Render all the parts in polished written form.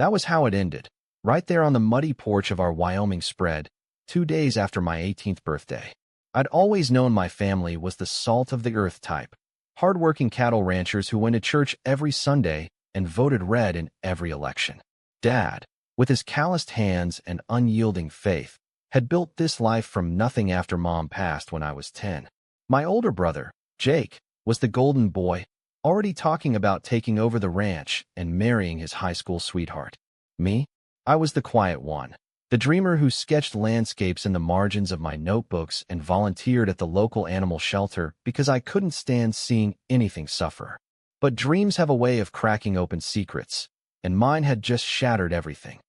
That was how it ended, right there on the muddy porch of our Wyoming spread, 2 days after my 18th birthday. I'd always known my family was the salt of the earth type, hard-working cattle ranchers who went to church every Sunday and voted red in every election. Dad, with his calloused hands and unyielding faith, had built this life from nothing after Mom passed when I was 10. My older brother, Jake, was the golden boy, already talking about taking over the ranch and marrying his high school sweetheart. Me? I was the quiet one, the dreamer who sketched landscapes in the margins of my notebooks and volunteered at the local animal shelter because I couldn't stand seeing anything suffer. But dreams have a way of cracking open secrets, and mine had just shattered everything.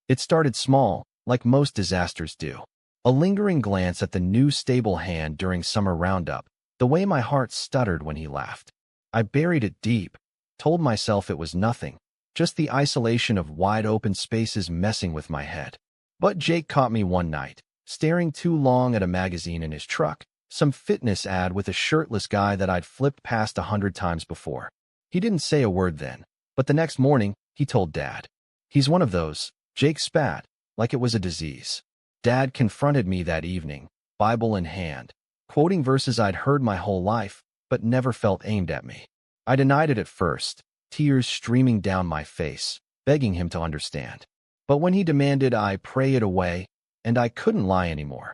It started small, like most disasters do. A lingering glance at the new stable hand during summer roundup, the way my heart stuttered when he laughed. I buried it deep, told myself it was nothing, just the isolation of wide-open spaces messing with my head. But Jake caught me one night, staring too long at a magazine in his truck, some fitness ad with a shirtless guy that I'd flipped past 100 times before. He didn't say a word then, but the next morning, he told Dad. He's one of those. Jake spat, like it was a disease. Dad confronted me that evening, Bible in hand, quoting verses I'd heard my whole life, but never felt aimed at me. I denied it at first, tears streaming down my face, begging him to understand. But when he demanded I pray it away, and I couldn't lie anymore,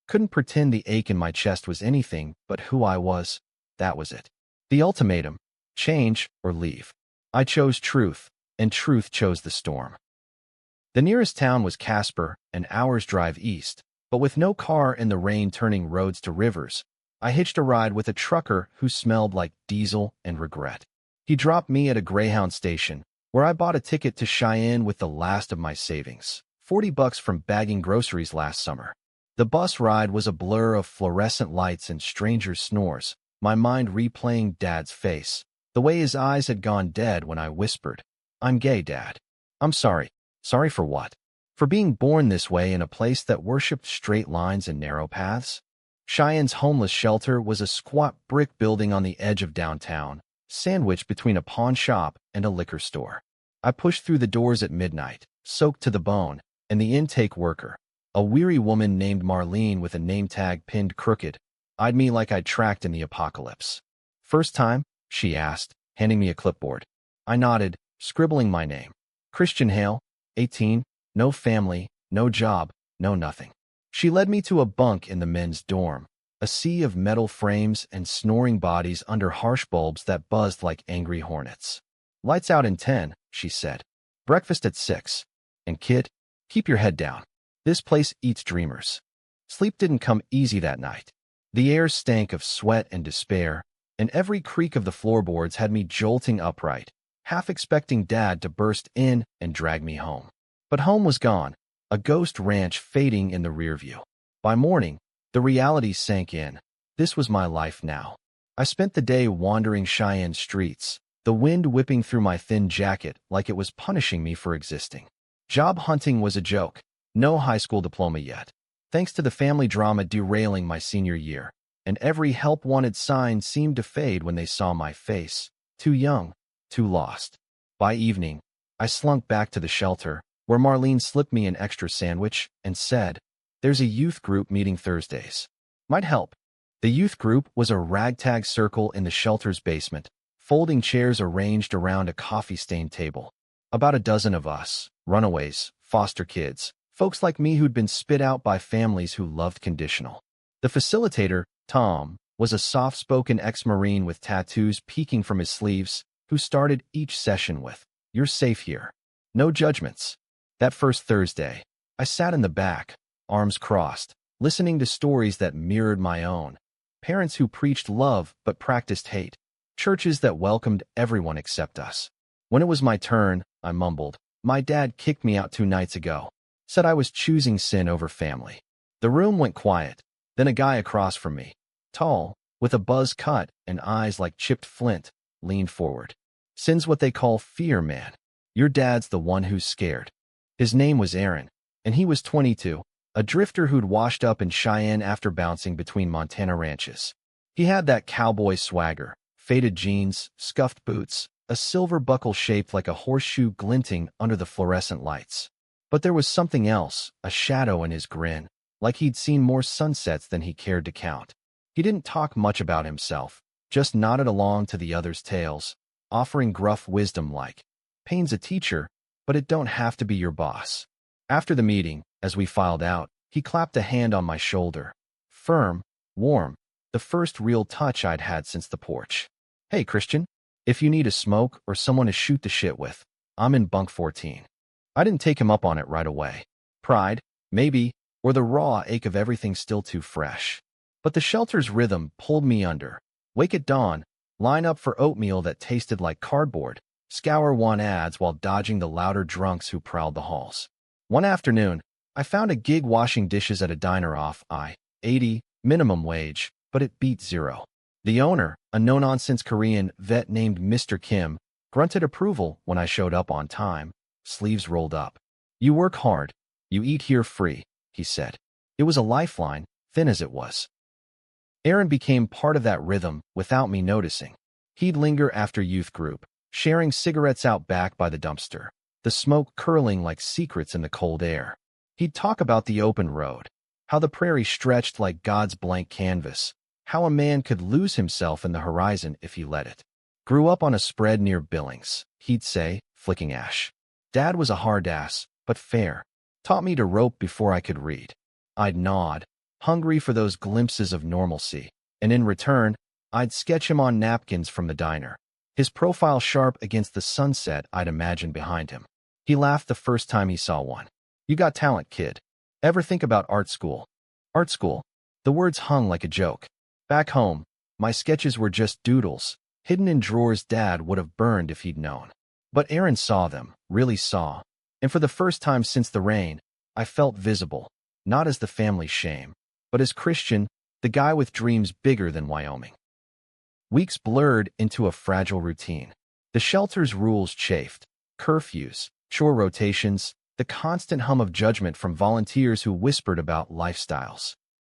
couldn't pretend the ache in my chest was anything but who I was, that was it. The ultimatum, change or leave. I chose truth, and truth chose the storm. The nearest town was Casper, an hour's drive east, but with no car and the rain turning roads to rivers, I hitched a ride with a trucker who smelled like diesel and regret. He dropped me at a Greyhound station, where I bought a ticket to Cheyenne with the last of my savings, $40 from bagging groceries last summer. The bus ride was a blur of fluorescent lights and strangers' snores, my mind replaying Dad's face, the way his eyes had gone dead when I whispered, "I'm gay, Dad." "I'm sorry." Sorry for what? For being born this way in a place that worshipped straight lines and narrow paths? Cheyenne's homeless shelter was a squat brick building on the edge of downtown, sandwiched between a pawn shop and a liquor store. I pushed through the doors at midnight, soaked to the bone, and the intake worker, a weary woman named Marlene with a name tag pinned crooked, eyed me like I'd tracked in the apocalypse. "First time?" she asked, handing me a clipboard. I nodded, scribbling my name. Christian Hale, 18, no family, no job, no nothing. She led me to a bunk in the men's dorm, a sea of metal frames and snoring bodies under harsh bulbs that buzzed like angry hornets. "Lights out in 10, she said. "Breakfast at 6. And kid, keep your head down. This place eats dreamers." Sleep didn't come easy that night. The air stank of sweat and despair, and every creak of the floorboards had me jolting upright, half expecting Dad to burst in and drag me home. But home was gone, a ghost ranch fading in the rear view. By morning, the reality sank in. This was my life now. I spent the day wandering Cheyenne streets, the wind whipping through my thin jacket like it was punishing me for existing. Job hunting was a joke. No high school diploma yet, thanks to the family drama derailing my senior year, and every help-wanted sign seemed to fade when they saw my face. Too young, too lost. By evening, I slunk back to the shelter, where Marlene slipped me an extra sandwich and said, "There's a youth group meeting Thursdays. Might help." The youth group was a ragtag circle in the shelter's basement, folding chairs arranged around a coffee-stained table. About a dozen of us, runaways, foster kids, folks like me who'd been spit out by families who loved conditional. The facilitator, Tom, was a soft-spoken ex-Marine with tattoos peeking from his sleeves, who started each session with, "You're safe here. No judgments." That first Thursday, I sat in the back, arms crossed, listening to stories that mirrored my own. Parents who preached love but practiced hate. Churches that welcomed everyone except us. When it was my turn, I mumbled, "My dad kicked me out 2 nights ago. Said I was choosing sin over family." The room went quiet. Then a guy across from me, tall, with a buzz cut and eyes like chipped flint, leaned forward. "Sin's what they call fear, man. Your dad's the one who's scared." His name was Aaron, and he was 22, a drifter who'd washed up in Cheyenne after bouncing between Montana ranches. He had that cowboy swagger, faded jeans, scuffed boots, a silver buckle shaped like a horseshoe glinting under the fluorescent lights. But there was something else, a shadow in his grin, like he'd seen more sunsets than he cared to count. He didn't talk much about himself, just nodded along to the others' tales, offering gruff wisdom like, "Pain's a teacher, but it don't have to be your boss." After the meeting, as we filed out, he clapped a hand on my shoulder. Firm, warm, the first real touch I'd had since the porch. "Hey, Christian, if you need a smoke or someone to shoot the shit with, I'm in bunk 14. I didn't take him up on it right away. Pride, maybe, or the raw ache of everything still too fresh. But the shelter's rhythm pulled me under. Wake at dawn, line up for oatmeal that tasted like cardboard, scour want ads while dodging the louder drunks who prowled the halls. One afternoon, I found a gig washing dishes at a diner off I-80, minimum wage, but it beat zero. The owner, a no-nonsense Korean vet named Mr. Kim, grunted approval when I showed up on time, sleeves rolled up. "You work hard. You eat here free," he said. It was a lifeline, thin as it was. Aaron became part of that rhythm without me noticing. He'd linger after youth group, sharing cigarettes out back by the dumpster, the smoke curling like secrets in the cold air. He'd talk about the open road, how the prairie stretched like God's blank canvas, how a man could lose himself in the horizon if he let it. "Grew up on a spread near Billings," he'd say, flicking ash. "Dad was a hard ass, but fair. Taught me to rope before I could read." I'd nod, hungry for those glimpses of normalcy, and in return, I'd sketch him on napkins from the diner, his profile sharp against the sunset I'd imagined behind him. He laughed the first time he saw one. "You got talent, kid. Ever think about art school?" Art school? The words hung like a joke. Back home, my sketches were just doodles, hidden in drawers Dad would have burned if he'd known. But Aaron saw them, really saw, and for the first time since the rain, I felt visible, not as the family's shame, but as Christian, the guy with dreams bigger than Wyoming. Weeks blurred into a fragile routine. The shelter's rules chafed, curfews, chore rotations, the constant hum of judgment from volunteers who whispered about lifestyles.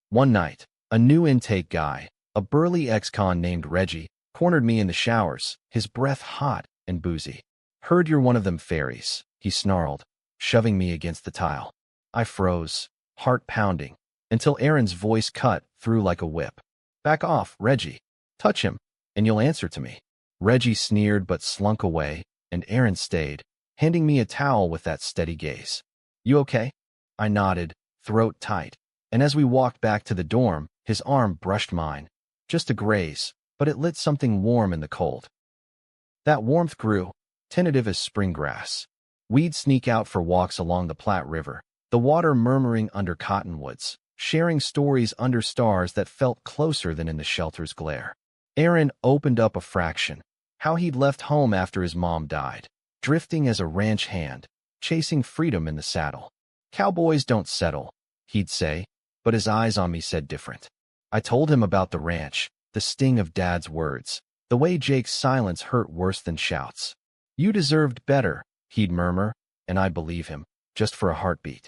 One night, a new intake guy, a burly ex-con named Reggie, cornered me in the showers, his breath hot and boozy. "Heard you're one of them fairies," he snarled, shoving me against the tile. I froze, heart pounding, until Aaron's voice cut through like a whip. "Back off, Reggie. Touch him, and you'll answer to me." Reggie sneered but slunk away, and Aaron stayed, handing me a towel with that steady gaze. "You okay?" I nodded, throat tight, and as we walked back to the dorm, his arm brushed mine. Just a graze, but it lit something warm in the cold. That warmth grew, tentative as spring grass. We'd sneak out for walks along the Platte River, the water murmuring under cottonwoods, sharing stories under stars that felt closer than in the shelter's glare. Aaron opened up a fraction, how he'd left home after his mom died, drifting as a ranch hand, chasing freedom in the saddle. "Cowboys don't settle," he'd say, but his eyes on me said different. I told him about the ranch, the sting of Dad's words, the way Jake's silence hurt worse than shouts. "You deserved better," he'd murmur, and I'd believe him, just for a heartbeat.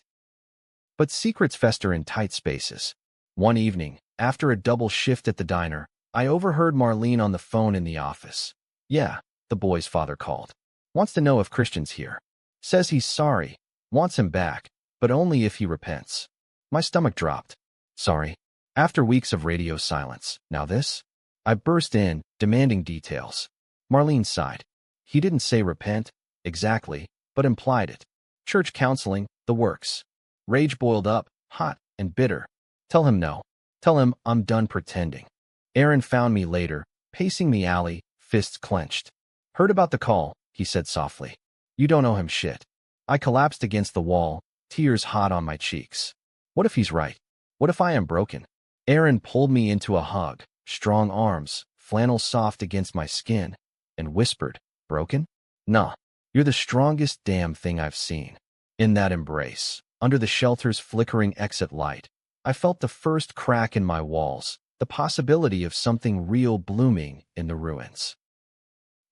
But secrets fester in tight spaces. One evening, after a double shift at the diner, I overheard Marlene on the phone in the office. "Yeah," the boy's father called. "Wants to know if Christian's here. Says he's sorry, wants him back, but only if he repents." My stomach dropped. "Sorry." After weeks of radio silence, now this? I burst in, demanding details. Marlene sighed. "He didn't say repent, exactly, but implied it. Church counseling, the works." Rage boiled up, hot and bitter. "Tell him no. Tell him I'm done pretending." Aaron found me later, pacing the alley, fists clenched. "Heard about the call," he said softly. "You don't owe him shit." I collapsed against the wall, tears hot on my cheeks. What if he's right? What if I am broken? Aaron pulled me into a hug, strong arms, flannel soft against my skin, and whispered, "Broken? Nah, you're the strongest damn thing I've seen." In that embrace, under the shelter's flickering exit light, I felt the first crack in my walls, the possibility of something real blooming in the ruins.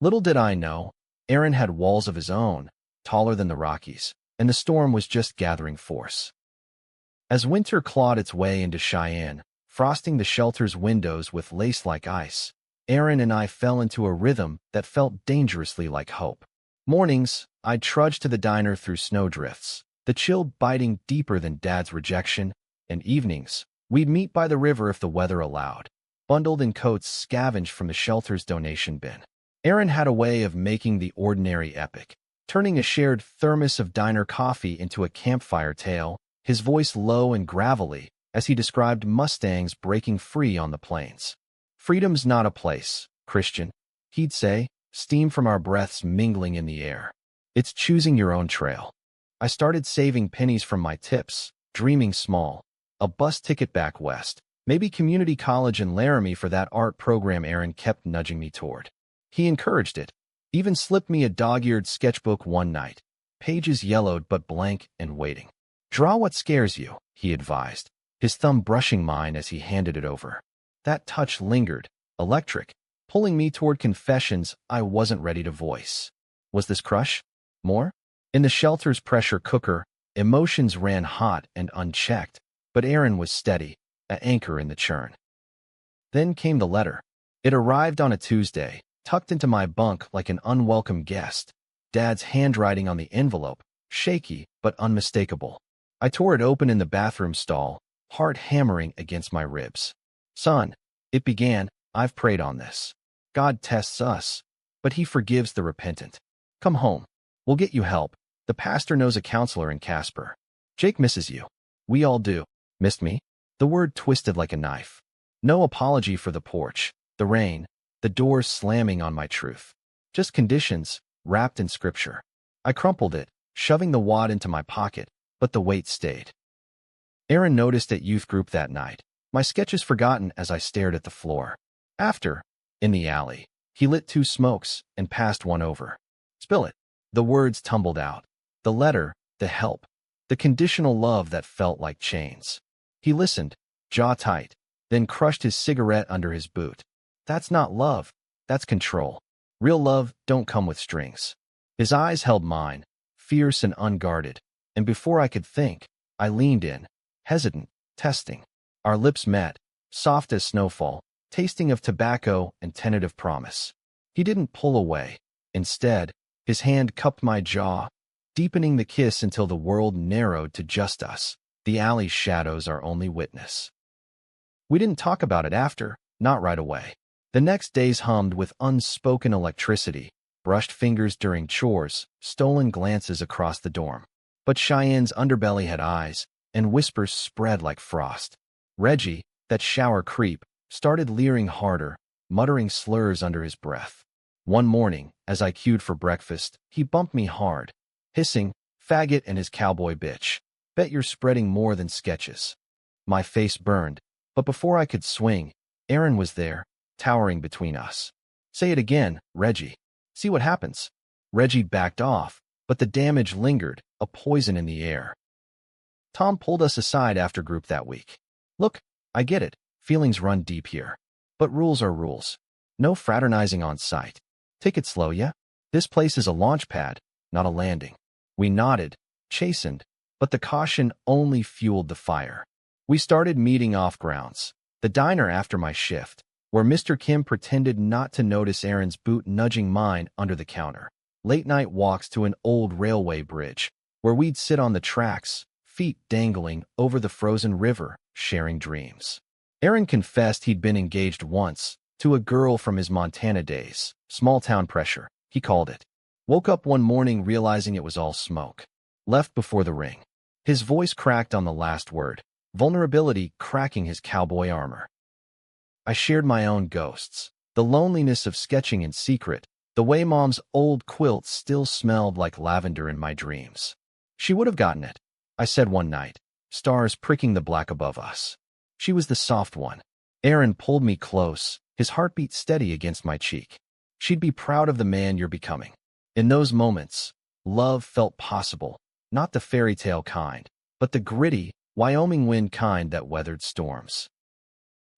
Little did I know, Aaron had walls of his own, taller than the Rockies, and the storm was just gathering force. As winter clawed its way into Cheyenne, frosting the shelter's windows with lace-like ice, Aaron and I fell into a rhythm that felt dangerously like hope. Mornings, I'd trudge to the diner through snowdrifts, the chill biting deeper than Dad's rejection, and evenings, we'd meet by the river if the weather allowed, bundled in coats scavenged from the shelter's donation bin. Aaron had a way of making the ordinary epic, turning a shared thermos of diner coffee into a campfire tale, his voice low and gravelly as he described Mustangs breaking free on the plains. "Freedom's not a place, Christian," he'd say, steam from our breaths mingling in the air. "It's choosing your own trail." I started saving pennies from my tips, dreaming small. A bus ticket back west, maybe community college in Laramie for that art program Aaron kept nudging me toward. He encouraged it, even slipped me a dog-eared sketchbook one night, pages yellowed but blank and waiting. "Draw what scares you," he advised, his thumb brushing mine as he handed it over. That touch lingered, electric, pulling me toward confessions I wasn't ready to voice. Was this crush? More? In the shelter's pressure cooker, emotions ran hot and unchecked, but Aaron was steady, an anchor in the churn. Then came the letter. It arrived on a Tuesday, tucked into my bunk like an unwelcome guest, Dad's handwriting on the envelope, shaky but unmistakable. I tore it open in the bathroom stall, heart hammering against my ribs. "Son," it began, "I've prayed on this. God tests us, but he forgives the repentant. Come home. We'll get you help. The pastor knows a counselor in Casper. Jake misses you. We all do." Missed me? The word twisted like a knife. No apology for the porch, the rain, the doors slamming on my truth. Just conditions, wrapped in scripture. I crumpled it, shoving the wad into my pocket, but the weight stayed. Aaron noticed at youth group that night, my sketches forgotten as I stared at the floor. After, in the alley, he lit 2 smokes and passed one over. "Spill it." The words tumbled out. The letter, the help, the conditional love that felt like chains. He listened, jaw tight, then crushed his cigarette under his boot. "That's not love, that's control. Real love don't come with strings." His eyes held mine, fierce and unguarded, and before I could think, I leaned in, hesitant, testing. Our lips met, soft as snowfall, tasting of tobacco and tentative promise. He didn't pull away. Instead, his hand cupped my jaw, deepening the kiss until the world narrowed to just us, the alley's shadows our only witness. We didn't talk about it after, not right away. The next days hummed with unspoken electricity, brushed fingers during chores, stolen glances across the dorm. But Cheyenne's underbelly had eyes, and whispers spread like frost. Reggie, that shower creep, started leering harder, muttering slurs under his breath. One morning, as I queued for breakfast, he bumped me hard, hissing, "Faggot and his cowboy bitch. Bet you're spreading more than sketches." My face burned, but before I could swing, Aaron was there, towering between us. "Say it again, Reggie. See what happens." Reggie backed off, but the damage lingered, a poison in the air. Tom pulled us aside after group that week. "Look, I get it. Feelings run deep here. But rules are rules. No fraternizing on site. Take it slow, yeah? This place is a launch pad, not a landing." We nodded, chastened, but the caution only fueled the fire. We started meeting off grounds, the diner after my shift, where Mr. Kim pretended not to notice Aaron's boot nudging mine under the counter. Late-night walks to an old railway bridge, where we'd sit on the tracks, feet dangling over the frozen river, sharing dreams. Aaron confessed he'd been engaged once, to a girl from his Montana days. Small-town pressure, he called it. Woke up one morning realizing it was all smoke. Left before the ring. His voice cracked on the last word, vulnerability cracking his cowboy armor. I shared my own ghosts, the loneliness of sketching in secret, the way Mom's old quilt still smelled like lavender in my dreams. "She would have gotten it," I said one night, stars pricking the black above us. She was the soft one. Aaron pulled me close, his heartbeat steady against my cheek. "She'd be proud of the man you're becoming." In those moments, love felt possible, not the fairy tale kind, but the gritty, Wyoming wind kind that weathered storms.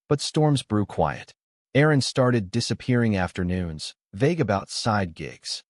But storms brew quiet. Aaron started disappearing afternoons, vague about side gigs.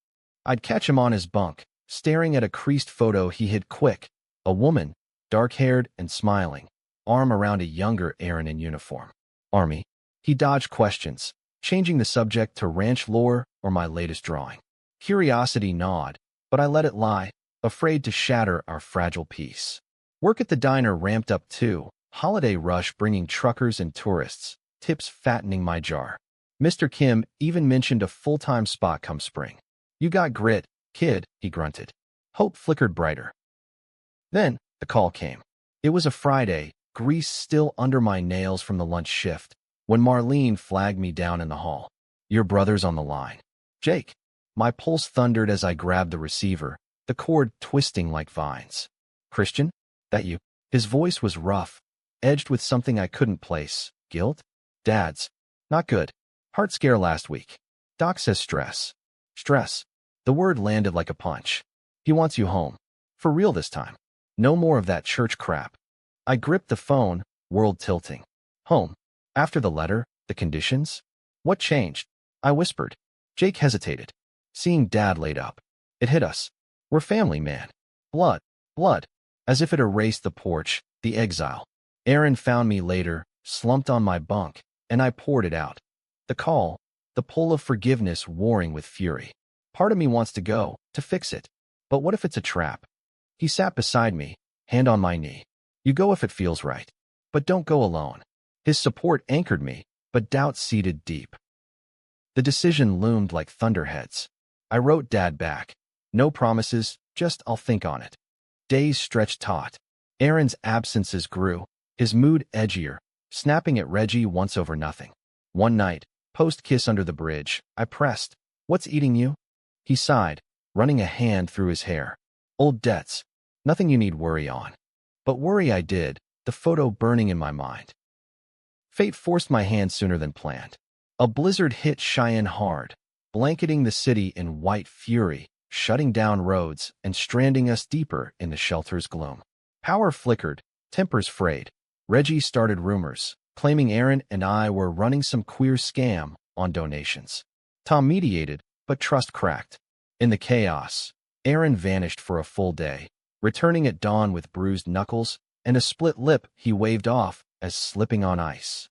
I'd catch him on his bunk, staring at a creased photo he hid quick, a woman, dark-haired and smiling, arm around a younger Aaron in uniform. "Army." He dodged questions, changing the subject to ranch lore or my latest drawing. Curiosity gnawed, but I let it lie, afraid to shatter our fragile peace. Work at the diner ramped up too, holiday rush bringing truckers and tourists, tips fattening my jar. Mr. Kim even mentioned a full-time spot come spring. You got grit, kid, he grunted. Hope flickered brighter. Then, the call came. It was a Friday, grease still under my nails from the lunch shift, when Marlene flagged me down in the hall. Your brother's on the line. Jake. My pulse thundered as I grabbed the receiver, the cord twisting like vines. Christian? That you? His voice was rough, edged with something I couldn't place. Guilt? Dad's. Not good. Heart scare last week. Doc says stress. Stress. The word landed like a punch. He wants you home. For real this time. No more of that church crap. I gripped the phone, world tilting. Home. After the letter, the conditions? What changed? I whispered. Jake hesitated. Seeing Dad laid up. It hit us. We're family, man. Blood. Blood. As if it erased the porch, the exile. Aaron found me later, slumped on my bunk, and I poured it out. The call, the pull of forgiveness warring with fury. Part of me wants to go, to fix it. But what if it's a trap? He sat beside me, hand on my knee. You go if it feels right. But don't go alone. His support anchored me, but doubt seated deep. The decision loomed like thunderheads. I wrote Dad back. No promises, just I'll think on it. Days stretched taut. Aaron's absences grew, his mood edgier, snapping at Reggie once over nothing. One night, post-kiss under the bridge, I pressed, What's eating you? He sighed, running a hand through his hair. Old debts. Nothing you need worry on. But worry I did, the photo burning in my mind. Fate forced my hand sooner than planned. A blizzard hit Cheyenne hard, blanketing the city in white fury, shutting down roads and stranding us deeper in the shelter's gloom. Power flickered, tempers frayed. Reggie started rumors, claiming Aaron and I were running some queer scam on donations. Tom mediated, but trust cracked. In the chaos, Aaron vanished for a full day, returning at dawn with bruised knuckles and a split lip he waved off as slipping on ice.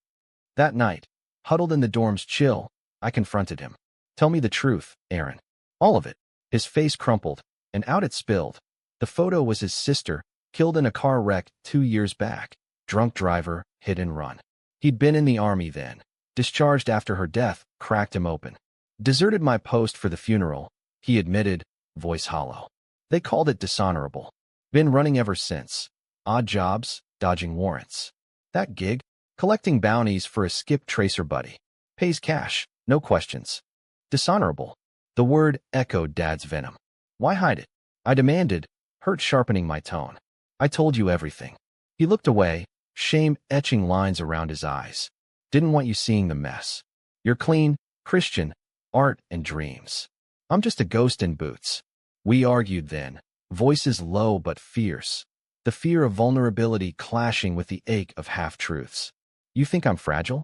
That night, huddled in the dorm's chill, I confronted him. Tell me the truth, Aaron. All of it. His face crumpled, and out it spilled. The photo was his sister, killed in a car wreck 2 years back. Drunk driver, hit and run. He'd been in the army then. Discharged after her death, cracked him open. Deserted my post for the funeral, he admitted, voice hollow. They called it dishonorable. Been running ever since. Odd jobs, dodging warrants. That gig? Collecting bounties for a skip tracer buddy. Pays cash, no questions. Dishonorable. The word echoed Dad's venom. Why hide it? I demanded, hurt sharpening my tone. I told you everything. He looked away, shame etching lines around his eyes. Didn't want you seeing the mess. You're clean, Christian, art and dreams. I'm just a ghost in boots. We argued then, voices low but fierce. The fear of vulnerability clashing with the ache of half-truths. You think I'm fragile?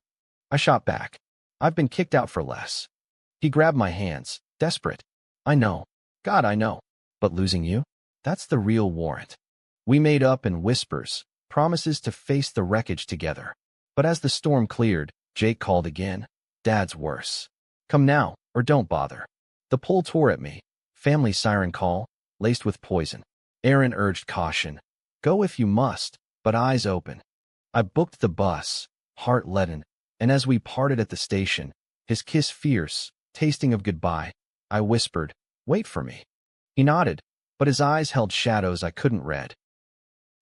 I shot back. I've been kicked out for less. He grabbed my hands, desperate. I know. God, I know. But losing you? That's the real warrant. We made up in whispers, promises to face the wreckage together. But as the storm cleared, Jake called again. Dad's worse. Come now, or don't bother. The pull tore at me. Family siren call, laced with poison. Aaron urged caution. Go if you must, but eyes open. I booked the bus, heart leaden, and as we parted at the station, his kiss fierce, tasting of goodbye, I whispered, Wait for me. He nodded, but his eyes held shadows I couldn't read.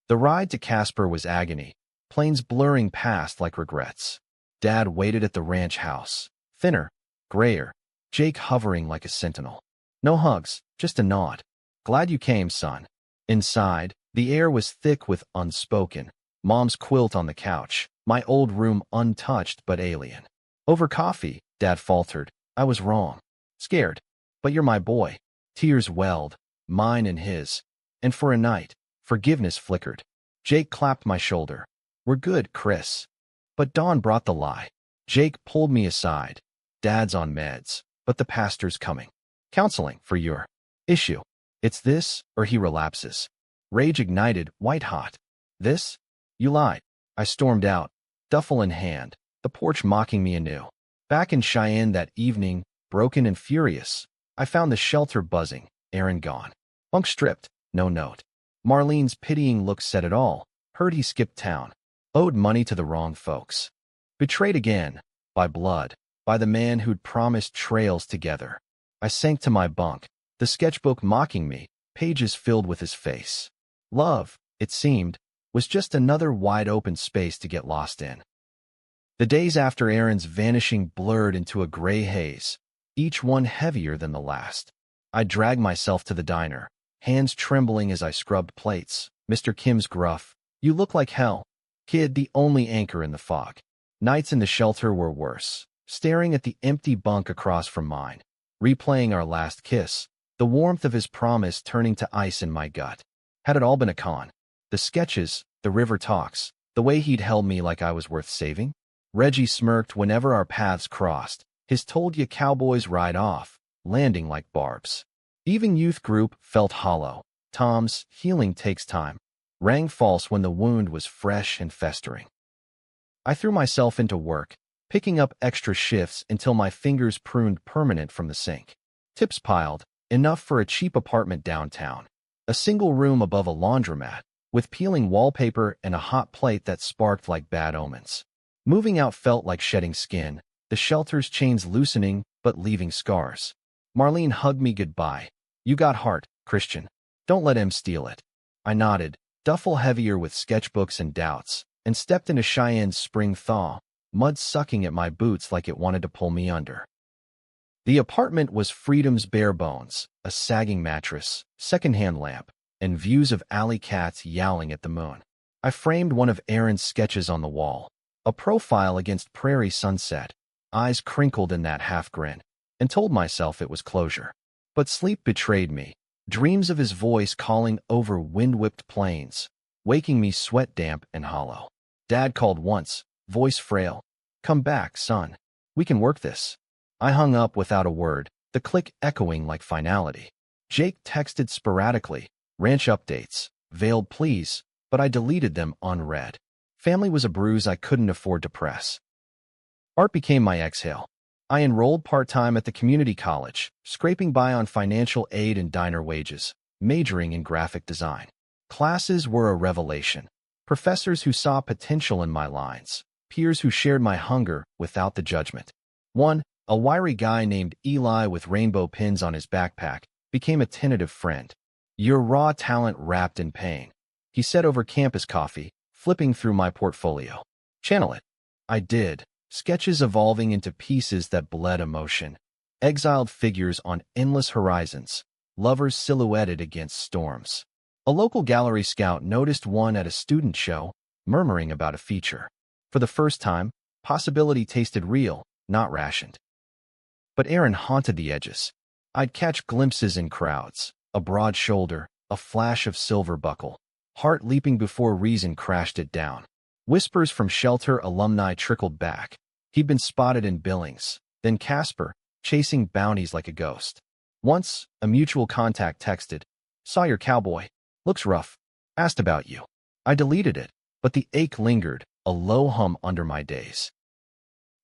The ride to Casper was agony, planes blurring past like regrets. Dad waited at the ranch house, thinner, grayer, Jake hovering like a sentinel. No hugs, just a nod. Glad you came, son. Inside, the air was thick with unspoken. Mom's quilt on the couch, my old room untouched but alien. Over coffee, Dad faltered. I was wrong. Scared. But you're my boy. Tears welled, mine and his. And for a night, forgiveness flickered. Jake clapped my shoulder. We're good, Chris. But dawn brought the lie. Jake pulled me aside. Dad's on meds, but the pastor's coming. Counseling for your issue. It's this, or he relapses. Rage ignited, white hot. This? You lied. I stormed out, duffel in hand, the porch mocking me anew. Back in Cheyenne that evening, broken and furious, I found the shelter buzzing, Aaron gone. Bunk stripped, no note. Marlene's pitying look said it all. Heard he skipped town. Owed money to the wrong folks. Betrayed again, by blood, by the man who'd promised trails together. I sank to my bunk, the sketchbook mocking me, pages filled with his face. Love, it seemed, was just another wide-open space to get lost in. The days after Aaron's vanishing blurred into a gray haze, each one heavier than the last. I dragged myself to the diner, hands trembling as I scrubbed plates. Mr. Kim's gruff, "You look like hell, kid," the only anchor in the fog. Nights in the shelter were worse, staring at the empty bunk across from mine, replaying our last kiss, the warmth of his promise turning to ice in my gut. Had it all been a con? The sketches, the river talks, the way he'd held me like I was worth saving? Reggie smirked whenever our paths crossed, his "told ya cowboys ride off," landing like barbs. Even youth group felt hollow. Tom's "healing takes time" rang false when the wound was fresh and festering. I threw myself into work, picking up extra shifts until my fingers pruned permanent from the sink. Tips piled, enough for a cheap apartment downtown. A single room above a laundromat, with peeling wallpaper and a hot plate that sparked like bad omens. Moving out felt like shedding skin, the shelter's chains loosening but leaving scars. Marlene hugged me goodbye. "You got heart, Christian. Don't let him steal it." I nodded, duffel heavier with sketchbooks and doubts, and stepped into Cheyenne's spring thaw, mud sucking at my boots like it wanted to pull me under. The apartment was freedom's bare bones, a sagging mattress, secondhand lamp, and views of alley cats yowling at the moon. I framed one of Aaron's sketches on the wall, a profile against prairie sunset, eyes crinkled in that half grin, and told myself it was closure. But sleep betrayed me, dreams of his voice calling over wind-whipped plains, waking me sweat-damp and hollow. Dad called once, voice frail, "Come back, son. We can work this." I hung up without a word, the click echoing like finality. Jake texted sporadically, ranch updates, veiled pleas, but I deleted them unread. Family was a bruise I couldn't afford to press. Art became my exhale. I enrolled part-time at the community college, scraping by on financial aid and diner wages, majoring in graphic design. Classes were a revelation. Professors who saw potential in my lines, peers who shared my hunger without the judgment. One, a wiry guy named Eli with rainbow pins on his backpack, became a tentative friend. "You're raw talent wrapped in pain," he said over campus coffee, flipping through my portfolio. "Channel it." I did, sketches evolving into pieces that bled emotion. Exiled figures on endless horizons, lovers silhouetted against storms. A local gallery scout noticed one at a student show, murmuring about a feature. For the first time, possibility tasted real, not rationed. But Aaron haunted the edges. I'd catch glimpses in crowds, a broad shoulder, a flash of silver buckle. Heart leaping before reason crashed it down. Whispers from shelter alumni trickled back. He'd been spotted in Billings, then Casper, chasing bounties like a ghost. Once, a mutual contact texted, "Saw your Cowboy. Looks rough. Asked about you." I deleted it, but the ache lingered, a low hum under my days.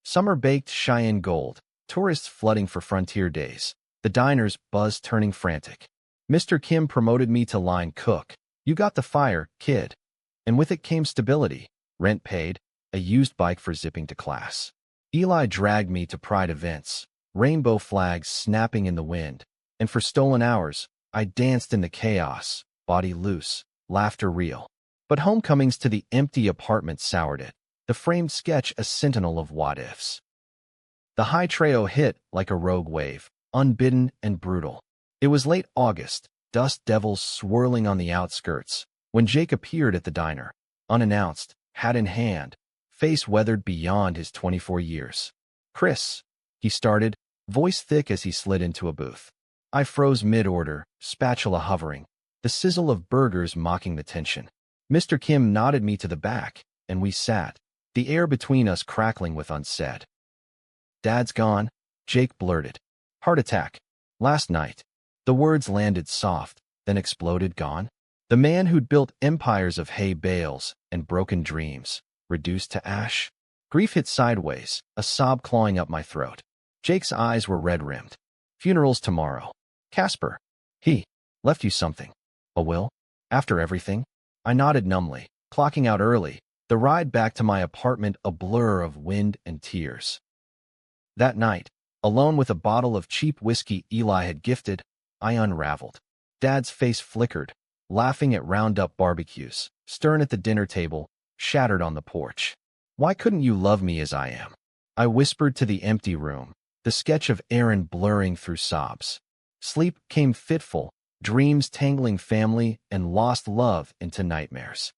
Summer baked Cheyenne gold, tourists flooding for frontier days, the diners buzz turning frantic. Mr. Kim promoted me to line cook. "You got the fire, kid." And with it came stability, rent paid, a used bike for zipping to class. Eli dragged me to pride events, rainbow flags snapping in the wind, and for stolen hours, I danced in the chaos, body loose, laughter real. But homecomings to the empty apartment soured it, the framed sketch a sentinel of what-ifs. The high trio hit like a rogue wave, unbidden and brutal. It was late August, dust devils swirling on the outskirts, when Jake appeared at the diner, unannounced, hat in hand, face weathered beyond his 24 years. "Chris," he started, voice thick as he slid into a booth. I froze mid-order, spatula hovering, the sizzle of burgers mocking the tension. Mr. Kim nodded me to the back, and we sat, the air between us crackling with unsaid. "Dad's gone," Jake blurted. "Heart attack. Last night." The words landed soft, then exploded gone. The man who'd built empires of hay bales and broken dreams, reduced to ash. Grief hit sideways, a sob clawing up my throat. Jake's eyes were red-rimmed. Funeral's tomorrow. Casper. He left you something. A will? After everything? I nodded numbly, clocking out early, the ride back to my apartment a blur of wind and tears. That night, alone with a bottle of cheap whiskey Eli had gifted, I unraveled. Dad's face flickered, laughing at round-up barbecues, stern at the dinner table, shattered on the porch. Why couldn't you love me as I am? I whispered to the empty room, the sketch of Aaron blurring through sobs. Sleep came fitful, dreams tangling family and lost love into nightmares.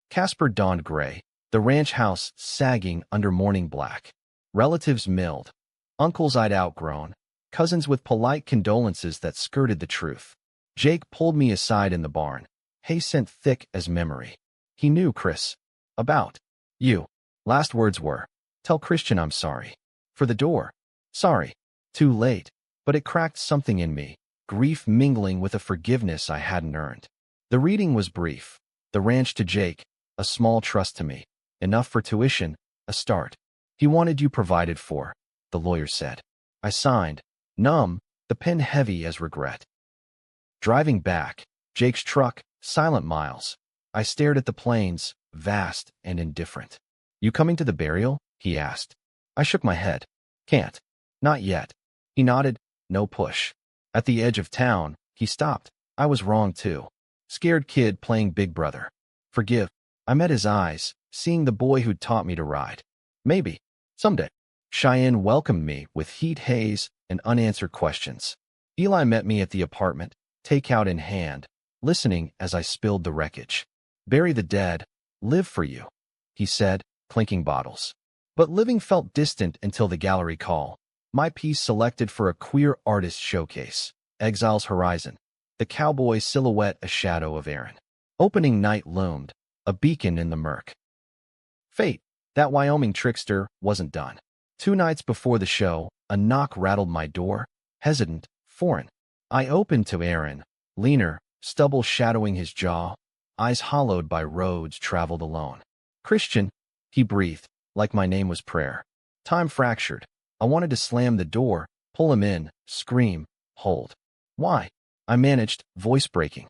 Casper dawned gray, the ranch house sagging under morning black. Relatives milled, uncles I'd outgrown, cousins with polite condolences that skirted the truth. Jake pulled me aside in the barn, hay scent thick as memory. He knew, Chris. About you. Last words were, tell Christian I'm sorry. For the door. Sorry. Too late. But it cracked something in me, grief mingling with a forgiveness I hadn't earned. The reading was brief. The ranch to Jake, a small trust to me. Enough for tuition, a start. He wanted you provided for, the lawyer said. I signed, numb, the pen heavy as regret. Driving back, Jake's truck, silent miles. I stared at the plains, vast and indifferent. You coming to the burial? He asked. I shook my head. Can't. Not yet. He nodded, no push. At the edge of town, he stopped. I was wrong too. Scared kid playing Big Brother. Forgive. I met his eyes, seeing the boy who'd taught me to ride. Maybe. Someday. Cheyenne welcomed me with heat haze and unanswered questions. Eli met me at the apartment, takeout in hand, listening as I spilled the wreckage. Bury the dead, live for you, he said, clinking bottles. But living felt distant until the gallery call. My piece selected for a queer artist showcase. Exile's Horizon. The cowboy silhouette a shadow of Aaron. Opening night loomed, a beacon in the murk. Fate, that Wyoming trickster, wasn't done. 2 nights before the show, a knock rattled my door, hesitant, foreign. I opened to Aaron, leaner, stubble shadowing his jaw, eyes hollowed by roads traveled alone. Christian, he breathed, like my name was prayer. Time fractured. I wanted to slam the door, pull him in, scream, hold. Why? I managed, voice breaking.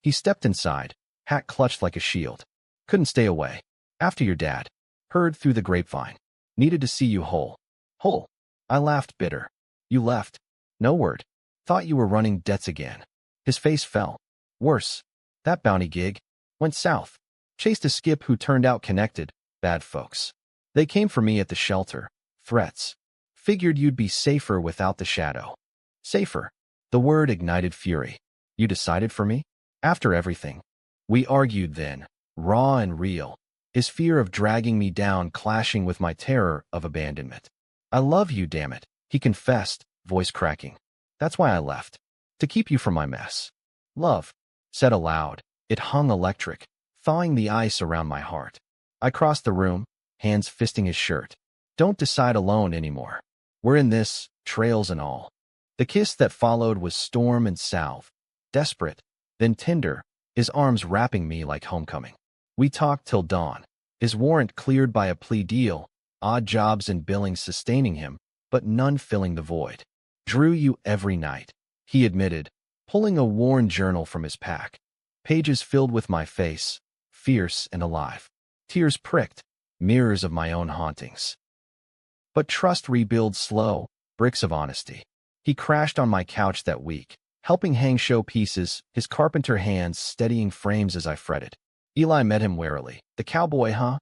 He stepped inside, hat clutched like a shield. Couldn't stay away. After your dad. Heard through the grapevine. Needed to see you whole. Whole. I laughed bitter. You left. No word. Thought you were running debts again. His face fell. Worse. That bounty gig went south. Chased a skip who turned out connected. Bad folks. They came for me at the shelter. Threats. Figured you'd be safer without the shadow. Safer. The word ignited fury. You decided for me? After everything. We argued then, raw and real. His fear of dragging me down clashing with my terror of abandonment. I love you, damn it, he confessed, voice cracking. That's why I left. To keep you from my mess. Love. Said aloud. It hung electric, thawing the ice around my heart. I crossed the room, hands fisting his shirt. Don't decide alone anymore. We're in this, trails and all. The kiss that followed was storm and salve. Desperate, then tender, his arms wrapping me like homecoming. We talked till dawn. His warrant cleared by a plea deal, odd jobs and billings sustaining him, but none filling the void. Drew you every night, he admitted, pulling a worn journal from his pack. Pages filled with my face, fierce and alive. Tears pricked, mirrors of my own hauntings. But trust rebuilds slow, bricks of honesty. He crashed on my couch that week, helping hang showpieces, his carpenter hands steadying frames as I fretted. Eli met him warily. The cowboy, huh?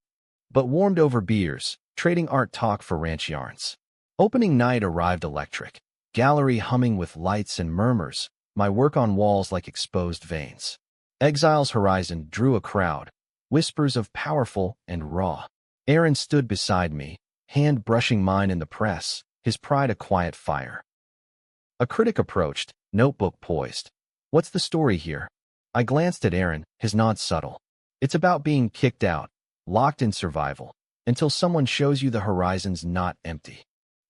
But warmed over beers, trading art talk for ranch yarns. Opening night arrived electric. Gallery humming with lights and murmurs, my work on walls like exposed veins. Exile's Horizon drew a crowd, whispers of powerful and raw. Aaron stood beside me, hand brushing mine in the press, his pride a quiet fire. A critic approached, notebook poised. What's the story here? I glanced at Aaron, his nod subtle. It's about being kicked out, locked in survival, until someone shows you the horizon's not empty.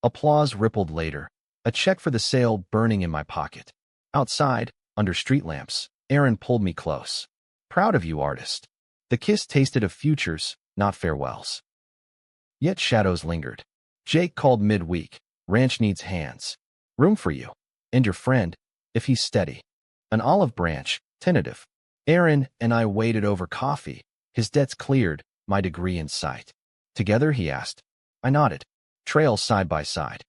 Applause rippled later, a check for the sale burning in my pocket. Outside, under street lamps, Aaron pulled me close. Proud of you, artist. The kiss tasted of futures, not farewells. Yet shadows lingered. Jake called midweek. Ranch needs hands. Room for you. And your friend, if he's steady. An olive branch, tentative. Aaron and I waited over coffee. His debts cleared, my degree in sight. Together, he asked. I nodded. Trails side by side.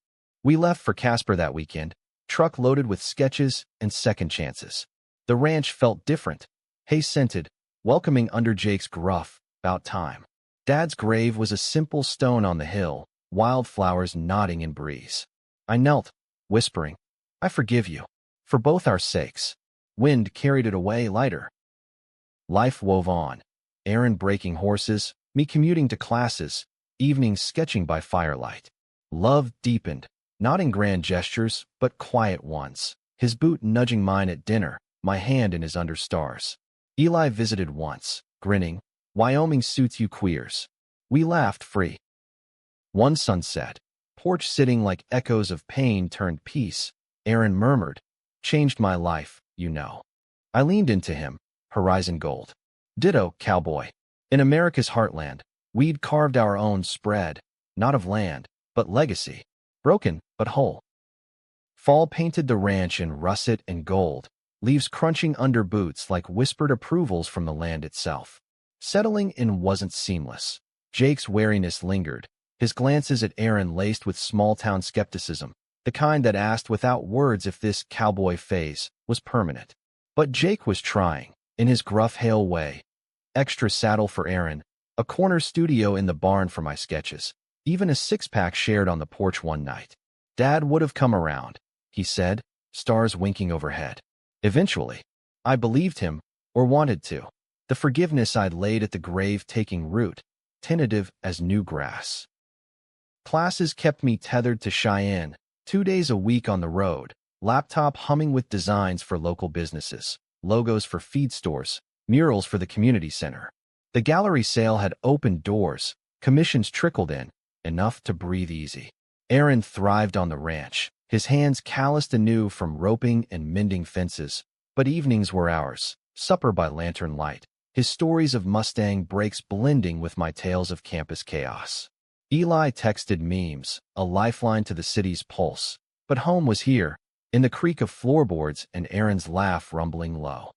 We left for Casper that weekend, truck loaded with sketches and second chances. The ranch felt different, hay-scented, welcoming under Jake's gruff, about time. Dad's grave was a simple stone on the hill, wildflowers nodding in breeze. I knelt, whispering, I forgive you. For both our sakes. Wind carried it away lighter. Life wove on. Aaron breaking horses, me commuting to classes, evenings sketching by firelight. Love deepened, not in grand gestures, but quiet ones. His boot nudging mine at dinner, my hand in his under stars. Eli visited once, grinning, Wyoming suits you queers. We laughed free. One sunset, porch sitting like echoes of pain turned peace, Aaron murmured, changed my life, you know. I leaned into him, horizon gold. Ditto, cowboy. In America's heartland, we'd carved our own spread, not of land, but legacy. Broken, but whole. Fall painted the ranch in russet and gold, leaves crunching under boots like whispered approvals from the land itself. Settling in wasn't seamless. Jake's wariness lingered, his glances at Aaron laced with small-town skepticism, the kind that asked without words if this cowboy phase was permanent. But Jake was trying, in his gruff Hale way. Extra saddle for Aaron, a corner studio in the barn for my sketches, even a six-pack shared on the porch one night. Dad would have come around, he said, stars winking overhead. Eventually. I believed him, or wanted to. The forgiveness I'd laid at the grave taking root, tentative as new grass. Classes kept me tethered to Cheyenne, 2 days a week on the road, laptop humming with designs for local businesses, logos for feed stores, murals for the community center. The gallery sale had opened doors, commissions trickled in, enough to breathe easy. Aaron thrived on the ranch, his hands calloused anew from roping and mending fences, but evenings were ours, supper by lantern light, his stories of Mustang breaks blending with my tales of campus chaos. Eli texted memes, a lifeline to the city's pulse, but home was here, in the creak of floorboards and Aaron's laugh rumbling low.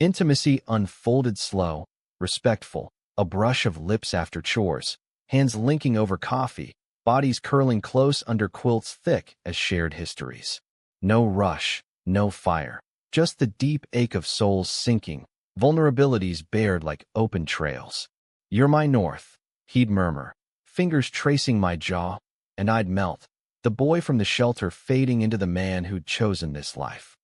Intimacy unfolded slow, respectful, a brush of lips after chores, hands linking over coffee, bodies curling close under quilts thick as shared histories. No rush, no fire, just the deep ache of souls sinking, vulnerabilities bared like open trails. You're my north, he'd murmur, fingers tracing my jaw, and I'd melt, the boy from the shelter fading into the man who'd chosen this life.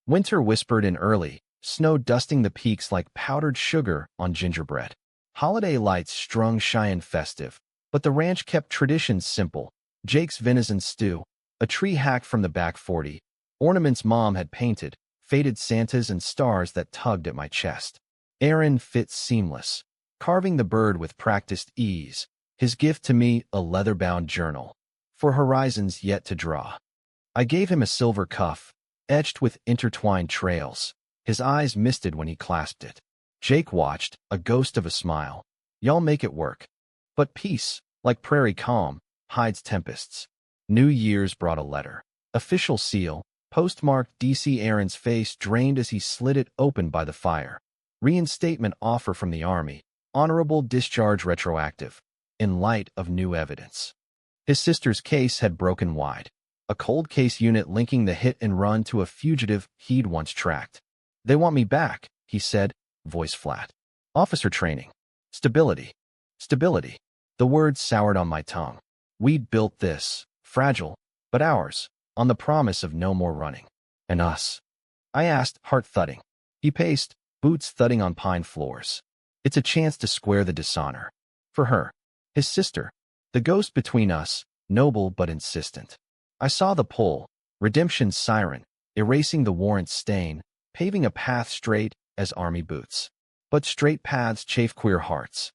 Winter whispered in early, snow dusting the peaks like powdered sugar on gingerbread. Holiday lights strung shy and festive, but the ranch kept traditions simple. Jake's venison stew, a tree hack from the back 40, ornaments Mom had painted, faded Santas and stars that tugged at my chest. Aaron fit seamless, carving the bird with practiced ease, his gift to me a leather-bound journal, for horizons yet to draw. I gave him a silver cuff, etched with intertwined trails. His eyes misted when he clasped it. Jake watched, a ghost of a smile. Y'all make it work. But peace, like prairie calm, hides tempests. New Year's brought a letter. Official seal, postmarked DC. Aaron's face drained as he slid it open by the fire. Reinstatement offer from the Army, honorable discharge retroactive, in light of new evidence. His sister's case had broken wide. A cold case unit linking the hit and run to a fugitive he'd once tracked. They want me back, he said, voice flat. Officer training. Stability. Stability. The words soured on my tongue. We'd built this, fragile, but ours, on the promise of no more running. And us? I asked, heart thudding. He paced, boots thudding on pine floors. It's a chance to square the dishonor. For her. His sister. The ghost between us, noble but insistent. I saw the pull, redemption's siren, erasing the warrant's stain, paving a path straight as Army boots. But straight paths chafe queer hearts.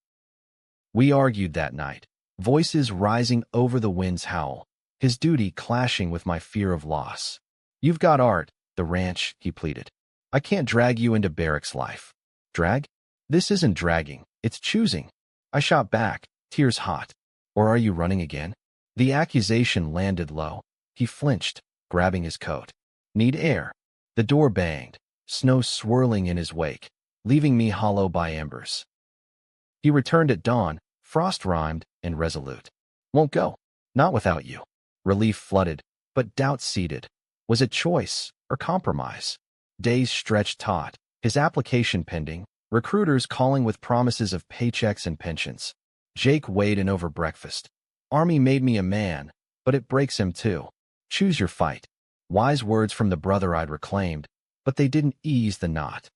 We argued that night, voices rising over the wind's howl, his duty clashing with my fear of loss. You've got art, the ranch, he pleaded. I can't drag you into barracks life. Drag? This isn't dragging, it's choosing. I shot back, Tears hot. Or are you running again? The accusation landed low. He flinched, grabbing his coat. Need air. The door banged, snow swirling in his wake, leaving me hollow by embers. He returned at dawn, frost-rimed and resolute. Won't go. Not without you. Relief flooded, but doubt seeded. Was it choice or compromise? Days stretched taut, his application pending, recruiters calling with promises of paychecks and pensions. Jake weighed in over breakfast. Army made me a man, but it breaks him too. Choose your fight. Wise words from the brother I'd reclaimed, but they didn't ease the knot.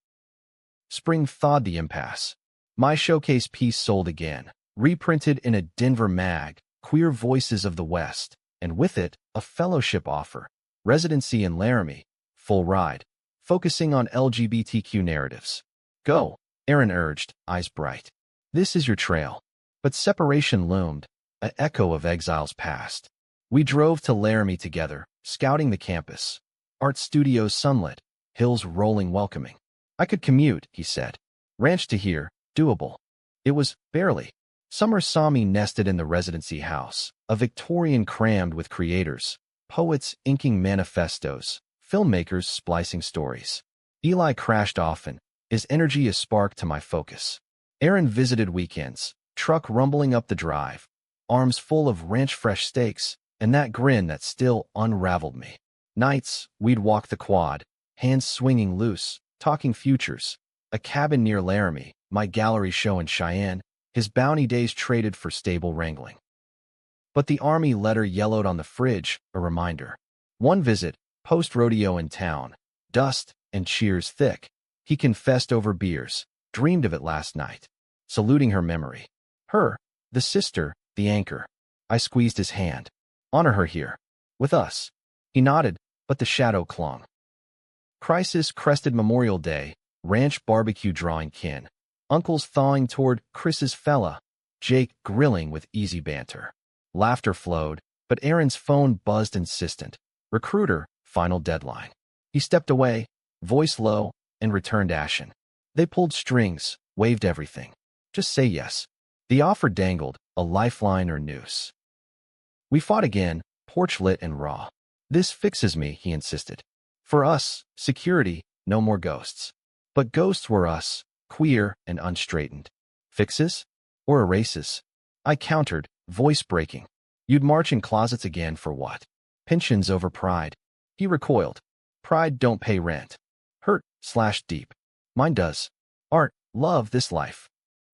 Spring thawed the impasse. My showcase piece sold again, reprinted in a Denver mag, Queer Voices of the West, and with it, a fellowship offer, residency in Laramie, full ride, focusing on LGBTQ narratives. Go, Aaron urged, eyes bright. This is your trail. But separation loomed, an echo of exiles past. We drove to Laramie together, scouting the campus. Art studios sunlit, hills rolling welcoming. I could commute, he said. Ranch to here, doable. It was, barely. Summer saw me nested in the residency house, a Victorian crammed with creators, poets inking manifestos, filmmakers splicing stories. Eli crashed often, his energy a spark to my focus. Aaron visited weekends, truck rumbling up the drive, arms full of ranch-fresh steaks, and that grin that still unraveled me. Nights, we'd walk the quad, hands swinging loose, talking futures. A cabin near Laramie, my gallery show in Cheyenne, his bounty days traded for stable wrangling. But the Army letter yellowed on the fridge, a reminder. One visit, post-rodeo in town, dust and cheers thick. He confessed over beers, dreamed of it last night, saluting her memory. Her, the sister, the anchor. I squeezed his hand. Honor her here. With us. He nodded, but the shadow clung. Crisis crested Memorial Day, ranch barbecue drawing kin. Uncles thawing toward Chris's fella, Jake grilling with easy banter. Laughter flowed, but Aaron's phone buzzed insistent. Recruiter, final deadline. He stepped away, voice low, and returned ashen. They pulled strings, waved everything. Just say yes. The offer dangled, a lifeline or noose. We fought again, porch lit and raw. This fixes me, he insisted. For us, security, no more ghosts. But ghosts were us, queer and unstraightened. Fixes? Or erases? I countered, voice breaking. You'd march in closets again for what? Pensions over pride. He recoiled. Pride don't pay rent. Hurt, slashed deep. Mine does. Art, love this life.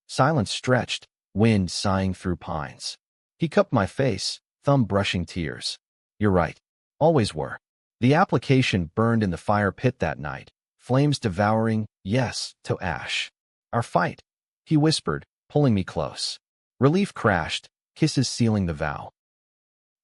Silence stretched, wind sighing through pines. He cupped my face, thumb brushing tears. You're right. Always were. The application burned in the fire pit that night, flames devouring, yes, to ash. Our fight, he whispered, pulling me close. Relief crashed, kisses sealing the vow.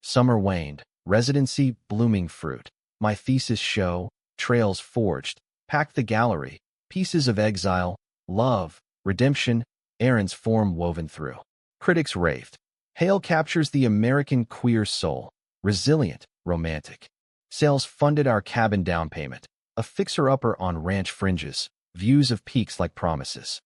Summer waned, residency blooming fruit. My thesis show, trails forged, packed the gallery, pieces of exile, love, redemption, Aaron's form woven through. Critics raved. Hale captures the American queer soul, resilient, romantic. Sales funded our cabin down payment, a fixer-upper on ranch fringes, views of peaks like promises.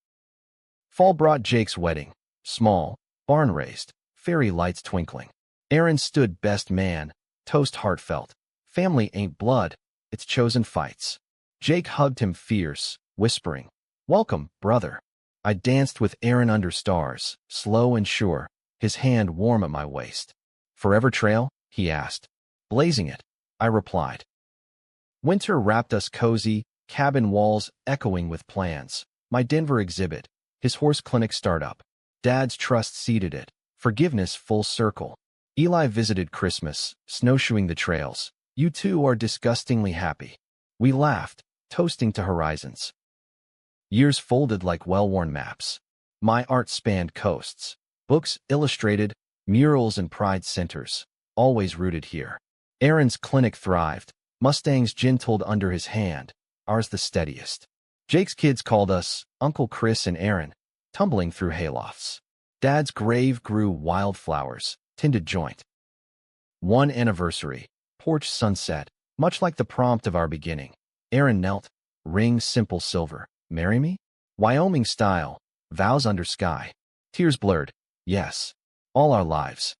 Fall brought Jake's wedding, small, barn-raised, fairy lights twinkling. Aaron stood best man, toast heartfelt. Family ain't blood, it's chosen fights. Jake hugged him fierce, whispering, Welcome, brother. I danced with Aaron under stars, slow and sure, his hand warm at my waist. Forever trail? He asked. Blazing it, I replied. Winter wrapped us cozy, cabin walls echoing with plans. My Denver exhibit, his horse clinic startup. Dad's trust seeded it, forgiveness full circle. Eli visited Christmas, snowshoeing the trails. You two are disgustingly happy. We laughed, toasting to horizons. Years folded like well-worn maps. My art spanned coasts. Books illustrated, murals and pride centers, always rooted here. Aaron's clinic thrived, Mustangs gentled under his hand, ours the steadiest. Jake's kids called us Uncle Chris and Aaron, tumbling through haylofts. Dad's grave grew wildflowers, tended joint. One anniversary, porch sunset, much like the prompt of our beginning. Aaron knelt, ring simple silver. Marry me? Wyoming style, vows under sky. Tears blurred. Yes. all our lives.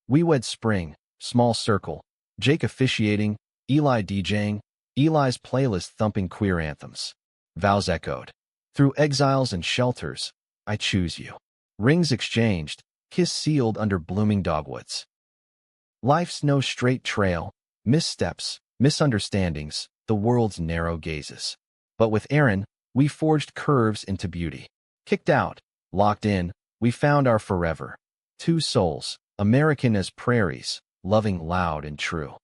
We wed spring, small circle, Jake officiating, Eli DJing, Eli's playlist thumping queer anthems. Vows echoed. Through exiles and shelters, I choose you. Rings exchanged, kiss sealed under blooming dogwoods. Life's no straight trail, missteps, misunderstandings, the world's narrow gazes. But with Aaron, we forged curves into beauty. Kicked out, locked in, we found our forever. Two souls, American as prairies, loving loud and true.